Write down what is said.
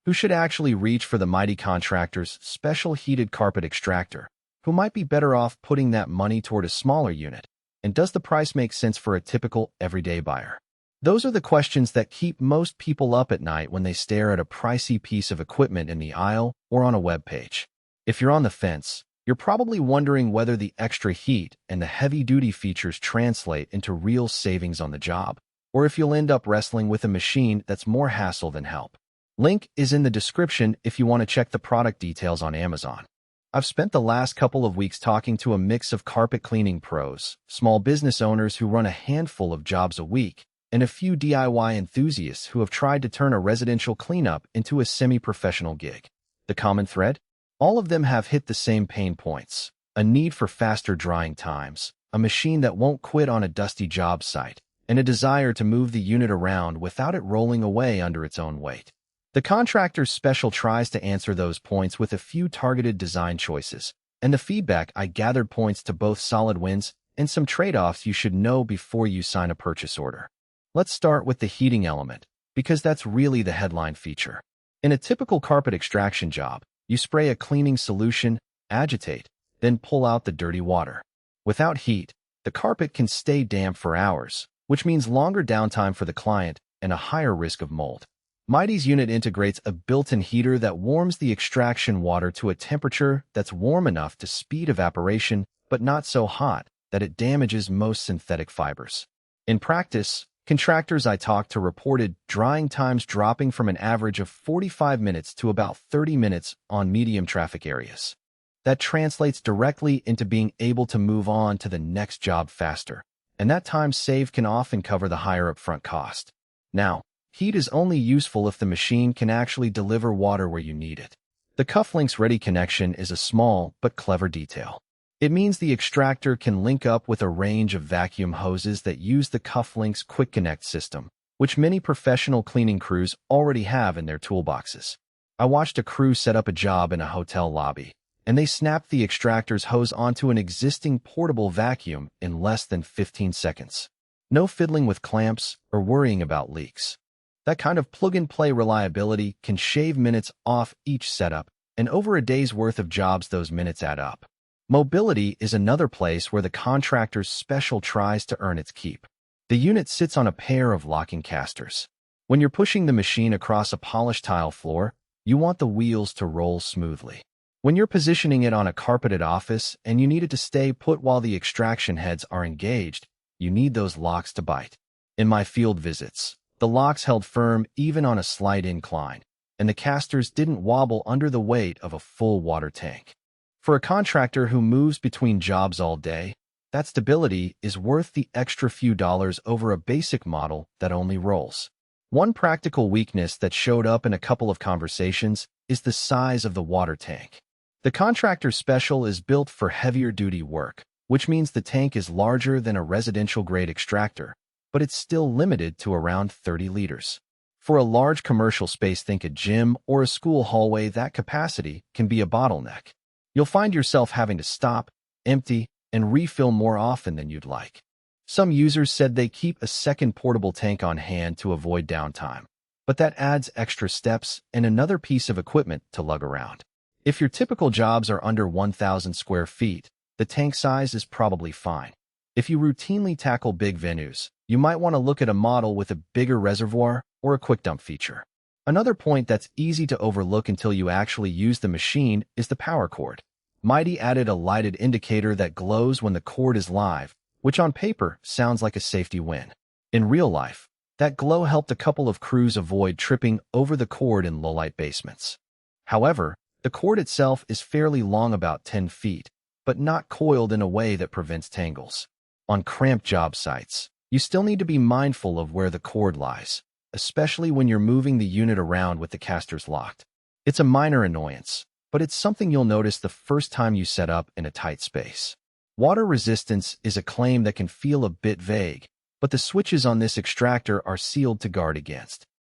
Who should actually reach for the Mytee Contractor's special heated carpet extractor? Who might be better off putting that money toward a smaller unit? And does the price make sense for a typical everyday buyer? Those are the questions that keep most people up at night when they stare at a pricey piece of equipment in the aisle or on a web page. If you're on the fence, you're probably wondering whether the extra heat and the heavy-duty features translate into real savings on the job, or if you'll end up wrestling with a machine that's more hassle than help. Link is in the description if you want to check the product details on Amazon. I've spent the last couple of weeks talking to a mix of carpet cleaning pros, small business owners who run a handful of jobs a week, and a few DIY enthusiasts who have tried to turn a residential cleanup into a semi-professional gig. The common thread? All of them have hit the same pain points: a need for faster drying times, a machine that won't quit on a dusty job site, and a desire to move the unit around without it rolling away under its own weight. The Contractor's Special tries to answer those points with a few targeted design choices, and the feedback I gathered points to both solid wins and some trade-offs you should know before you sign a purchase order. Let's start with the heating element, because that's really the headline feature. In a typical carpet extraction job, you spray a cleaning solution, agitate, then pull out the dirty water. Without heat, the carpet can stay damp for hours, which means longer downtime for the client and a higher risk of mold. Mytee's unit integrates a built-in heater that warms the extraction water to a temperature that's warm enough to speed evaporation, but not so hot that it damages most synthetic fibers. In practice, contractors I talked to reported drying times dropping from an average of 45 minutes to about 30 minutes on medium traffic areas. That translates directly into being able to move on to the next job faster, and that time saved can often cover the higher upfront cost. Now, heat is only useful if the machine can actually deliver water where you need it. The Cufflinks Ready connection is a small but clever detail. It means the extractor can link up with a range of vacuum hoses that use the Cufflinks Quick Connect system, which many professional cleaning crews already have in their toolboxes. I watched a crew set up a job in a hotel lobby, and they snapped the extractor's hose onto an existing portable vacuum in less than 15 seconds. No fiddling with clamps or worrying about leaks. That kind of plug-and-play reliability can shave minutes off each setup, and over a day's worth of jobs those minutes add up. Mobility is another place where the Contractor's Special tries to earn its keep. The unit sits on a pair of locking casters. When you're pushing the machine across a polished tile floor, you want the wheels to roll smoothly. When you're positioning it on a carpeted office and you need it to stay put while the extraction heads are engaged, you need those locks to bite. In my field visits, the locks held firm even on a slight incline, and the casters didn't wobble under the weight of a full water tank. For a contractor who moves between jobs all day, that stability is worth the extra few dollars over a basic model that only rolls. One practical weakness that showed up in a couple of conversations is the size of the water tank. The Contractor's Special is built for heavier-duty work, which means the tank is larger than a residential-grade extractor, but it's still limited to around 30 liters. For a large commercial space, think a gym or a school hallway, that capacity can be a bottleneck. You'll find yourself having to stop, empty, and refill more often than you'd like. Some users said they keep a second portable tank on hand to avoid downtime, but that adds extra steps and another piece of equipment to lug around. If your typical jobs are under 1,000 square feet, the tank size is probably fine. If you routinely tackle big venues, you might want to look at a model with a bigger reservoir or a quick dump feature. Another point that's easy to overlook until you actually use the machine is the power cord. Mytee added a lighted indicator that glows when the cord is live, which on paper sounds like a safety win. In real life, that glow helped a couple of crews avoid tripping over the cord in low-light basements. However, the cord itself is fairly long, about 10 feet, but not coiled in a way that prevents tangles. On cramped job sites, you still need to be mindful of where the cord lies, especially when you're moving the unit around with the casters locked. It's a minor annoyance, but it's something you'll notice the first time you set up in a tight space. Water resistance is a claim that can feel a bit vague, but the switches on this extractor are sealed to guard against.